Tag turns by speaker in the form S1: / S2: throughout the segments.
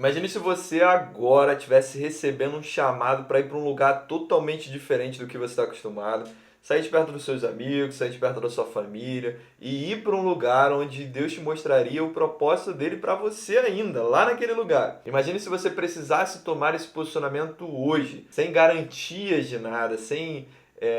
S1: Imagine se você agora estivesse recebendo um chamado para ir para um lugar totalmente diferente do que você está acostumado, sair de perto dos seus amigos, sair de perto da sua família e ir para um lugar onde Deus te mostraria o propósito dele para você ainda, lá naquele lugar. Imagine se você precisasse tomar esse posicionamento hoje, sem garantias de nada, sem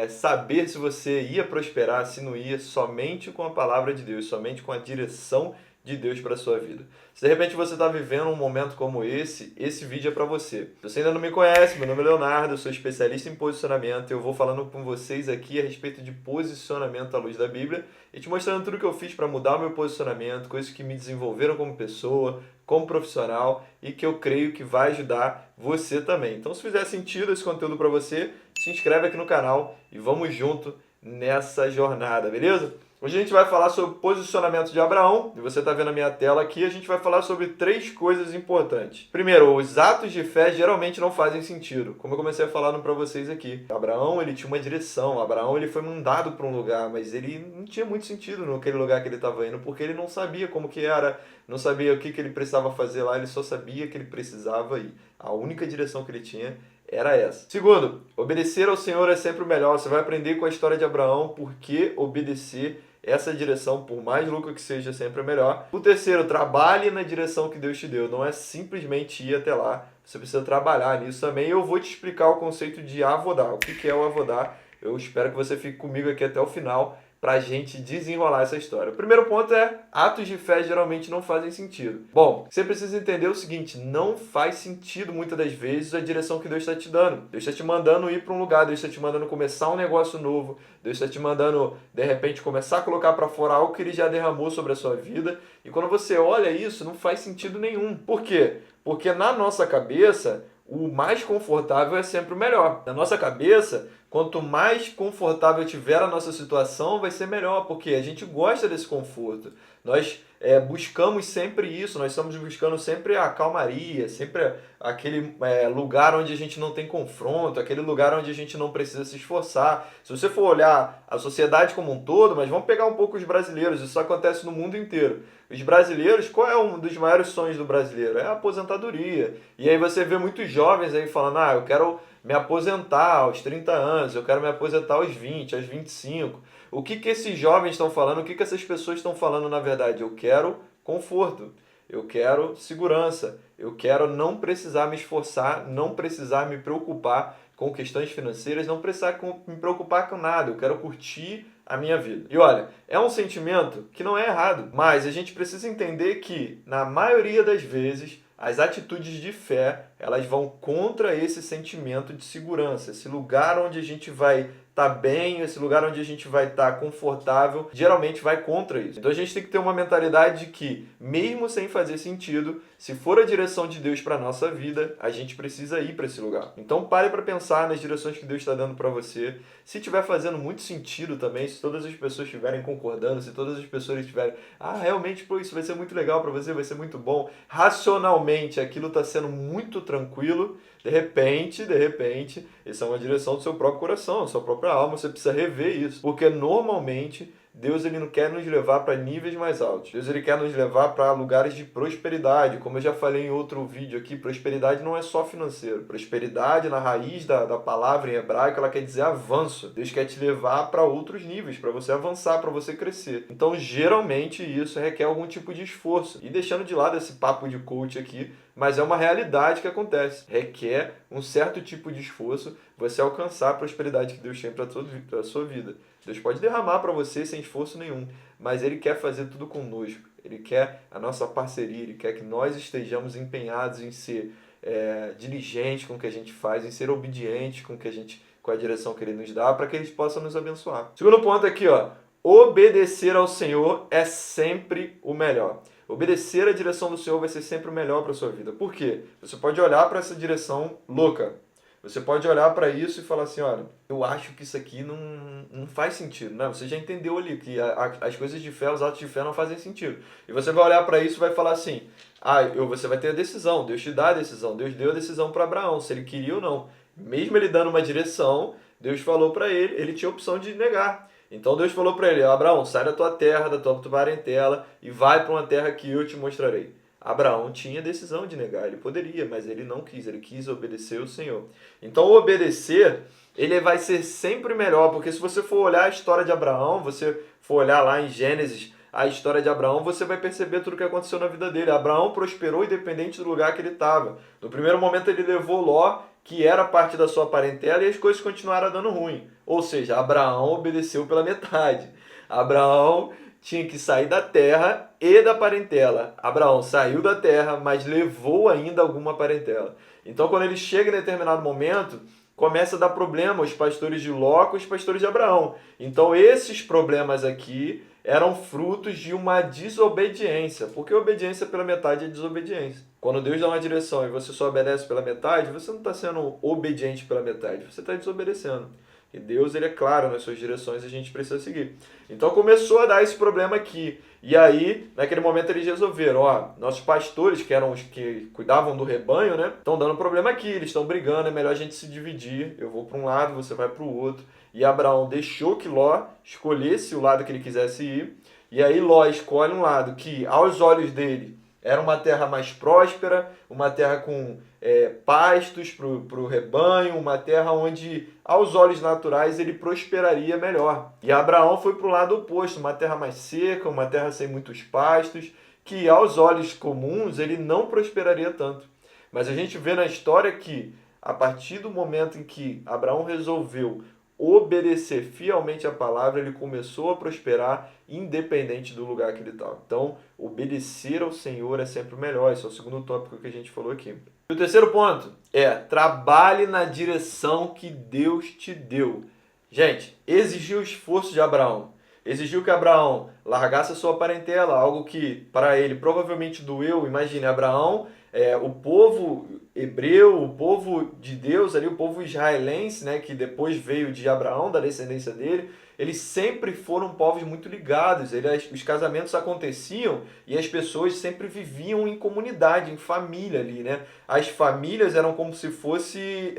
S1: saber se você ia prosperar, se não ia, somente com a palavra de Deus, somente com a direção de Deus para a sua vida. Se de repente você está vivendo um momento como esse vídeo é para você. Se você ainda não me conhece, meu nome é Leonardo, eu sou especialista em posicionamento e eu vou falando com vocês aqui a respeito de posicionamento à luz da Bíblia e te mostrando tudo que eu fiz para mudar o meu posicionamento, coisas que me desenvolveram como pessoa, como profissional e que eu creio que vai ajudar você também. Então, se fizer sentido esse conteúdo para você, se inscreve aqui no canal e vamos junto nessa jornada, beleza? Hoje a gente vai falar sobre o posicionamento de Abraão, e você está vendo a minha tela aqui, a gente vai falar sobre 3 coisas importantes. Primeiro, os atos de fé geralmente não fazem sentido, como eu comecei a falar para vocês aqui. Abraão, ele tinha uma direção, Abraão, ele foi mandado para um lugar, mas ele não tinha muito sentido naquele lugar que ele estava indo, porque ele não sabia como que era, não sabia o que ele precisava fazer lá, ele só sabia que ele precisava ir. A única direção que ele tinha era essa. Segundo, obedecer ao Senhor é sempre o melhor. Você vai aprender com a história de Abraão porque obedecer essa direção, por mais louca que seja, sempre é melhor. O terceiro, trabalhe na direção que Deus te deu. Não é simplesmente ir até lá. Você precisa trabalhar nisso também. Eu vou te explicar o conceito de avodar. O que é o avodar? Eu espero que você fique comigo aqui até o final para a gente desenrolar essa história. O primeiro ponto é, atos de fé geralmente não fazem sentido. Bom, você precisa entender o seguinte, não faz sentido muitas das vezes a direção que Deus está te dando. Deus está te mandando ir para um lugar, Deus está te mandando começar um negócio novo, Deus está te mandando, de repente, começar a colocar para fora algo que Ele já derramou sobre a sua vida. E quando você olha isso, não faz sentido nenhum. Por quê? Porque na nossa cabeça, o mais confortável é sempre o melhor. Na nossa cabeça, quanto mais confortável tiver a nossa situação, vai ser melhor, porque a gente gosta desse conforto. Nós buscamos sempre isso, nós estamos buscando sempre a calmaria, sempre aquele lugar onde a gente não tem confronto, aquele lugar onde a gente não precisa se esforçar. Se você for olhar a sociedade como um todo, mas vamos pegar um pouco os brasileiros, isso acontece no mundo inteiro. Os brasileiros, qual é um dos maiores sonhos do brasileiro? É a aposentadoria. E aí você vê muitos jovens aí falando, eu quero me aposentar aos 30 anos, eu quero me aposentar aos 20, aos 25. O que esses jovens estão falando, o que essas pessoas estão falando na verdade? Eu quero conforto, eu quero segurança, eu quero não precisar me esforçar, não precisar me preocupar com questões financeiras, não precisar me preocupar com nada, eu quero curtir a minha vida. E olha, é um sentimento que não é errado, mas a gente precisa entender que, na maioria das vezes, as atitudes de fé, elas vão contra esse sentimento de segurança, esse lugar onde a gente vai estar bem, esse lugar onde a gente vai estar confortável, geralmente vai contra isso. Então a gente tem que ter uma mentalidade de que, mesmo sem fazer sentido, se for a direção de Deus para a nossa vida, a gente precisa ir para esse lugar. Então pare para pensar nas direções que Deus está dando para você. Se estiver fazendo muito sentido também, se todas as pessoas estiverem concordando, se todas as pessoas estiverem, realmente, pô, isso vai ser muito legal para você, vai ser muito bom, racionalmente aquilo está sendo muito tranquilo, de repente, essa é uma direção do seu próprio coração, da sua própria alma, você precisa rever isso, porque normalmente Deus ele não quer nos levar para níveis mais altos. Deus ele quer nos levar para lugares de prosperidade. Como eu já falei em outro vídeo aqui, prosperidade não é só financeiro. Prosperidade, na raiz da palavra em hebraico, ela quer dizer avanço. Deus quer te levar para outros níveis, para você avançar, para você crescer. Então, geralmente, isso requer algum tipo de esforço. E deixando de lado esse papo de coach aqui, mas é uma realidade que acontece. Requer um certo tipo de esforço você alcançar a prosperidade que Deus tem para a sua vida. Deus pode derramar para você sem esforço nenhum, mas Ele quer fazer tudo conosco. Ele quer a nossa parceria, Ele quer que nós estejamos empenhados em ser diligentes com o que a gente faz, em ser obedientes com a direção que Ele nos dá, para que Ele possa nos abençoar. Segundo ponto aqui, obedecer ao Senhor é sempre o melhor. Obedecer a direção do Senhor vai ser sempre o melhor para a sua vida. Por quê? Você pode olhar para essa direção louca. Você pode olhar para isso e falar assim, olha, eu acho que isso aqui não faz sentido, né? Você já entendeu ali que as coisas de fé, os atos de fé não fazem sentido. E você vai olhar para isso e vai falar assim, você vai ter a decisão, Deus te dá a decisão, Deus deu a decisão para Abraão, se ele queria ou não. Mesmo ele dando uma direção, Deus falou para ele tinha a opção de negar. Então Deus falou para ele, Abraão, sai da tua terra, da tua parentela e vai para uma terra que eu te mostrarei. Abraão tinha decisão de negar, ele poderia, mas ele não quis, ele quis obedecer ao Senhor. Então, obedecer, ele vai ser sempre melhor, porque se você for olhar a história de Abraão, você for olhar lá em Gênesis, a história de Abraão, você vai perceber tudo o que aconteceu na vida dele. Abraão prosperou independente do lugar que ele estava. No primeiro momento ele levou Ló, que era parte da sua parentela, e as coisas continuaram dando ruim. Ou seja, Abraão obedeceu pela metade. Abraão tinha que sair da terra e da parentela. Abraão saiu da terra, mas levou ainda alguma parentela. Então, quando ele chega em determinado momento, começa a dar problema os pastores de Ló com os pastores de Abraão. Então, esses problemas aqui eram frutos de uma desobediência, porque obediência pela metade é desobediência. Quando Deus dá uma direção e você só obedece pela metade, você não está sendo obediente pela metade, você está desobedecendo. E Deus, ele é claro nas suas direções e a gente precisa seguir. Então começou a dar esse problema aqui. E aí, naquele momento eles resolveram, nossos pastores, que eram os que cuidavam do rebanho, né, estão dando problema aqui, eles estão brigando, é melhor a gente se dividir. Eu vou para um lado, você vai para o outro. E Abraão deixou que Ló escolhesse o lado que ele quisesse ir. E aí Ló escolhe um lado que, aos olhos dele, era uma terra mais próspera, uma terra com pastos para o rebanho, uma terra onde, aos olhos naturais, ele prosperaria melhor. E Abraão foi para o lado oposto, uma terra mais seca, uma terra sem muitos pastos, que, aos olhos comuns, ele não prosperaria tanto. Mas a gente vê na história que, a partir do momento em que Abraão resolveu obedecer fielmente a palavra, ele começou a prosperar independente do lugar que ele estava. Então, obedecer ao Senhor é sempre o melhor. Esse é o segundo tópico que a gente falou aqui. E o terceiro ponto é: trabalhe na direção que Deus te deu. Gente, exigiu o esforço de Abraão. Exigiu que Abraão largasse a sua parentela, algo que para ele provavelmente doeu. Imagine, Abraão, o povo hebreu, o povo de Deus, ali, o povo israelense, né, que depois veio de Abraão, da descendência dele, eles sempre foram povos muito ligados. Os casamentos aconteciam e as pessoas sempre viviam em comunidade, em família ali, né? As famílias eram como se fosse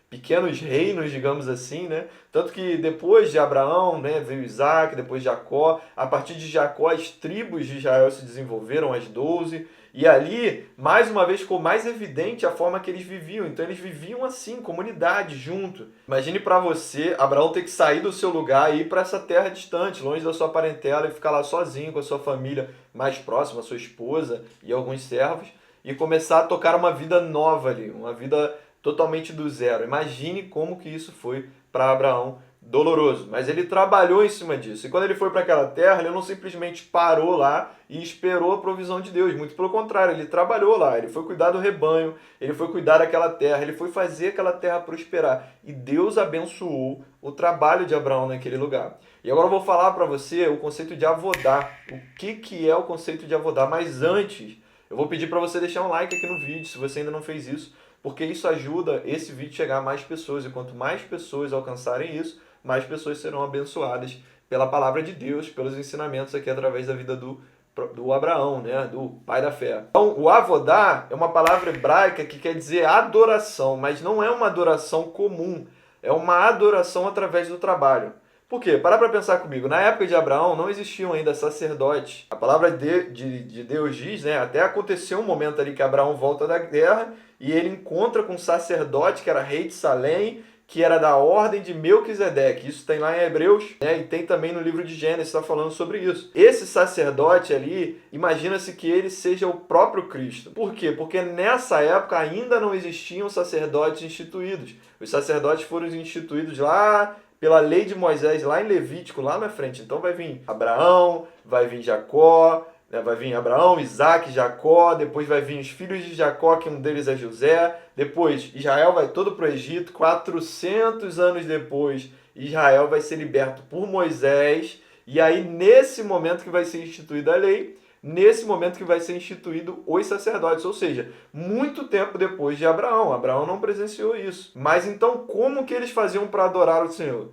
S1: pequenos reinos, digamos assim, né? Tanto que depois de Abraão, né, veio Isaac, depois Jacó. A partir de Jacó, as tribos de Israel se desenvolveram, as 12. E ali, mais uma vez, ficou mais evidente a forma que eles viviam. Então, eles viviam assim, comunidade, junto. Imagine para você, Abraão ter que sair do seu lugar e ir para essa terra distante, longe da sua parentela, e ficar lá sozinho com a sua família mais próxima, a sua esposa e alguns servos, e começar a tocar uma vida nova ali, uma vida totalmente do zero. Imagine como que isso foi para Abraão, doloroso, mas ele trabalhou em cima disso. E quando ele foi para aquela terra, ele não simplesmente parou lá e esperou a provisão de Deus. Muito pelo contrário, ele trabalhou lá, ele foi cuidar do rebanho, ele foi cuidar daquela terra, ele foi fazer aquela terra prosperar. E Deus abençoou o trabalho de Abraão naquele lugar. E agora eu vou falar para você o conceito de avodar. O que é o conceito de avodar? Mas antes, eu vou pedir para você deixar um like aqui no vídeo, se você ainda não fez isso, porque isso ajuda esse vídeo a chegar a mais pessoas. E quanto mais pessoas alcançarem isso, mais pessoas serão abençoadas pela palavra de Deus, pelos ensinamentos aqui através da vida do Abraão, né? Do pai da fé. Então, o avodar é uma palavra hebraica que quer dizer adoração, mas não é uma adoração comum, é uma adoração através do trabalho. Por quê? Para pensar comigo. Na época de Abraão não existiam ainda sacerdotes. A palavra de Deus diz, né? Até aconteceu um momento ali que Abraão volta da guerra e ele encontra com um sacerdote que era rei de Salém, que era da ordem de Melquisedeque. Isso tem lá em Hebreus, né? E tem também no livro de Gênesis, está falando sobre isso. Esse sacerdote ali, imagina-se que ele seja o próprio Cristo. Por quê? Porque nessa época ainda não existiam sacerdotes instituídos. Os sacerdotes foram instituídos lá pela lei de Moisés, lá em Levítico, lá na frente. Então vai vir Abraão, vai vir Jacó, vai vir Abraão, Isaac, Jacó, depois vai vir os filhos de Jacó, que um deles é José, depois Israel vai todo para o Egito, 400 anos depois Israel vai ser liberto por Moisés, e aí nesse momento que vai ser instituída a lei, nesse momento que vai ser instituído os sacerdotes, ou seja, muito tempo depois de Abraão. Abraão não presenciou isso. Mas então como que eles faziam para adorar o Senhor?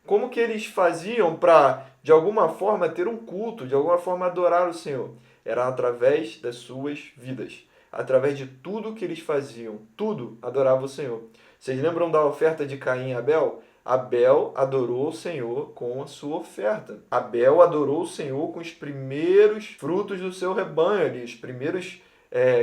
S1: Como que eles faziam para, de alguma forma, ter um culto, de alguma forma adorar o Senhor? Era através das suas vidas. Através de tudo que eles faziam. Tudo adorava o Senhor. Vocês lembram da oferta de Caim e Abel? Abel adorou o Senhor com a sua oferta. Abel adorou o Senhor com os primeiros frutos do seu rebanho ali, os primeiros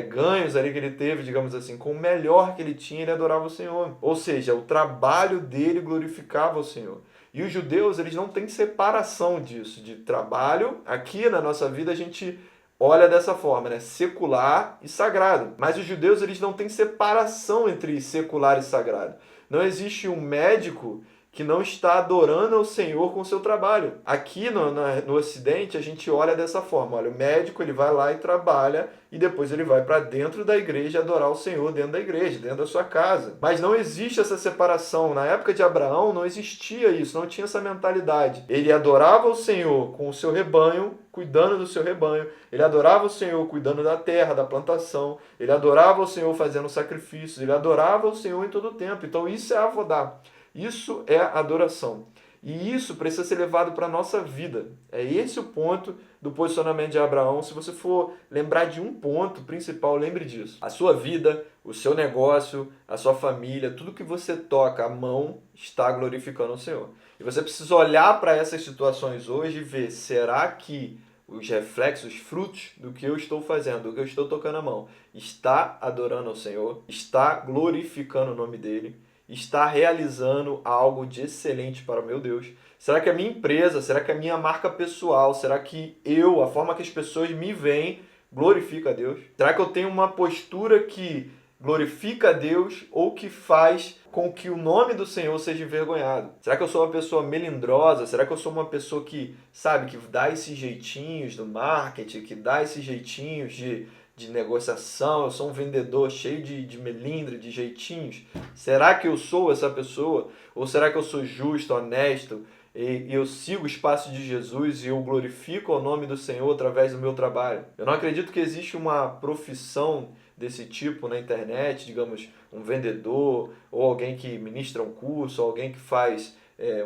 S1: ganhos ali que ele teve, digamos assim, com o melhor que ele tinha, ele adorava o Senhor. Ou seja, o trabalho dele glorificava o Senhor. E os judeus, eles não têm separação disso, de trabalho. Aqui na nossa vida a gente olha dessa forma, né? Secular e sagrado. Mas os judeus, eles não têm separação entre secular e sagrado. Não existe um médico que não está adorando ao Senhor com o seu trabalho. Aqui no Ocidente, a gente olha dessa forma. Olha, o médico ele vai lá e trabalha e depois ele vai para dentro da igreja adorar o Senhor dentro da igreja, dentro da sua casa. Mas não existe essa separação. Na época de Abraão não existia isso, não tinha essa mentalidade. Ele adorava o Senhor com o seu rebanho, cuidando do seu rebanho. Ele adorava o Senhor cuidando da terra, da plantação. Ele adorava o Senhor fazendo sacrifícios. Ele adorava o Senhor em todo o tempo. Então isso é avodar. Isso é adoração. E isso precisa ser levado para a nossa vida. É esse o ponto do posicionamento de Abraão. Se você for lembrar de um ponto principal, lembre disso. A sua vida, o seu negócio, a sua família, tudo que você toca, a mão está glorificando o Senhor. E você precisa olhar para essas situações hoje e ver, será que os reflexos, os frutos do que eu estou fazendo, do que eu estou tocando a mão, está adorando ao Senhor? Está glorificando o nome dele? Está realizando algo de excelente para o meu Deus? Será que a minha empresa, será que a minha marca pessoal, será que a forma que as pessoas me veem, glorifica a Deus? Será que eu tenho uma postura que glorifica a Deus ou que faz com que o nome do Senhor seja envergonhado? Será que eu sou uma pessoa melindrosa? Será que eu sou uma pessoa que, sabe, que dá esses jeitinhos do marketing, que dá esses jeitinhos de negociação? Eu sou um vendedor cheio de melindre, de jeitinhos. Será que eu sou essa pessoa? Ou será que eu sou justo, honesto, e eu sigo os passos de Jesus e eu glorifico o nome do Senhor através do meu trabalho? Eu não acredito que existe uma profissão desse tipo na internet, digamos, um vendedor, ou alguém que ministra um curso, alguém que faz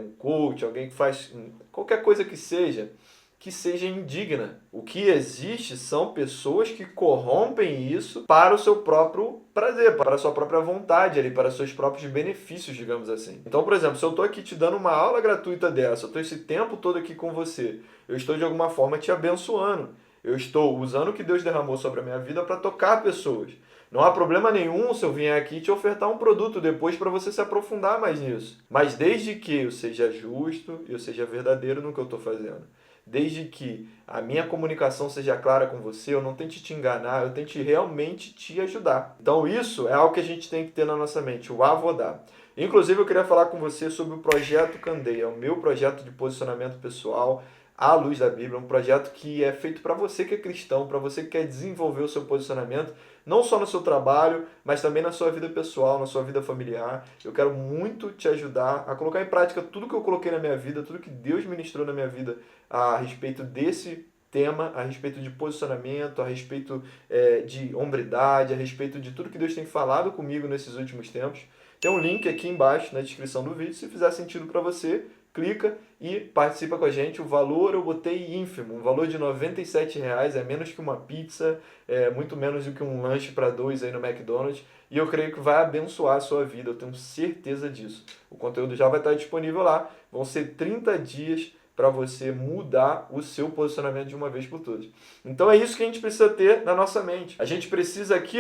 S1: um coach, alguém que faz qualquer coisa que seja indigna. O que existe são pessoas que corrompem isso para o seu próprio prazer, para a sua própria vontade, ali, para os seus próprios benefícios, digamos assim. Então, por exemplo, se eu estou aqui te dando uma aula gratuita dessa, eu estou esse tempo todo aqui com você, eu estou de alguma forma te abençoando. Eu estou usando o que Deus derramou sobre a minha vida para tocar pessoas. Não há problema nenhum se eu vier aqui te ofertar um produto depois para você se aprofundar mais nisso. Mas desde que eu seja justo e eu seja verdadeiro no que eu estou fazendo. Desde que a minha comunicação seja clara com você, eu não tente te enganar, eu tente realmente te ajudar. Então isso é algo que a gente tem que ter na nossa mente, o avodar. Inclusive eu queria falar com você sobre o Projeto Candeia, o meu projeto de posicionamento pessoal à luz da Bíblia, um projeto que é feito para você que é cristão, para você que quer desenvolver o seu posicionamento, não só no seu trabalho, mas também na sua vida pessoal, na sua vida familiar. Eu quero muito te ajudar a colocar em prática tudo que eu coloquei na minha vida, tudo que Deus ministrou na minha vida a respeito desse tema, a respeito de posicionamento, a respeito de hombridade, a respeito de tudo que Deus tem falado comigo nesses últimos tempos. Tem um link aqui embaixo na descrição do vídeo, se fizer sentido para você, clica e participa com a gente. O valor eu botei ínfimo, um valor de R$ 97,00, é menos que uma pizza, é muito menos do que um lanche para dois aí no McDonald's, e eu creio que vai abençoar a sua vida, eu tenho certeza disso. O conteúdo já vai estar disponível lá, vão ser 30 dias para você mudar o seu posicionamento de uma vez por todas. Então é isso que a gente precisa ter na nossa mente. A gente precisa aqui,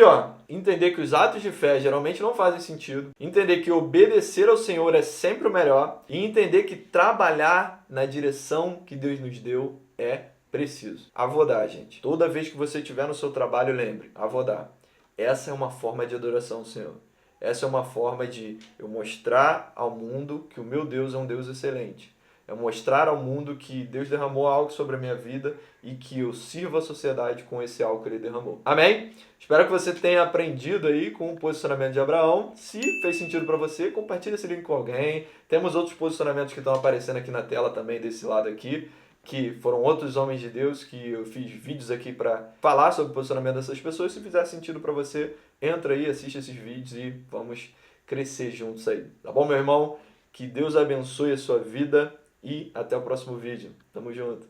S1: entender que os atos de fé geralmente não fazem sentido, entender que obedecer ao Senhor é sempre o melhor e entender que trabalhar na direção que Deus nos deu é preciso. Avodar, gente. Toda vez que você estiver no seu trabalho, lembre, avodar. Essa é uma forma de adoração ao Senhor. Essa é uma forma de eu mostrar ao mundo que o meu Deus é um Deus excelente. É mostrar ao mundo que Deus derramou algo sobre a minha vida e que eu sirvo a sociedade com esse algo que Ele derramou. Amém? Espero que você tenha aprendido aí com o posicionamento de Abraão. Se fez sentido para você, compartilha esse link com alguém. Temos outros posicionamentos que estão aparecendo aqui na tela também desse lado aqui, que foram outros homens de Deus, que eu fiz vídeos aqui para falar sobre o posicionamento dessas pessoas. Se fizer sentido para você, entra aí, assiste esses vídeos e vamos crescer juntos aí. Tá bom, meu irmão? Que Deus abençoe a sua vida. E até o próximo vídeo. Tamo junto.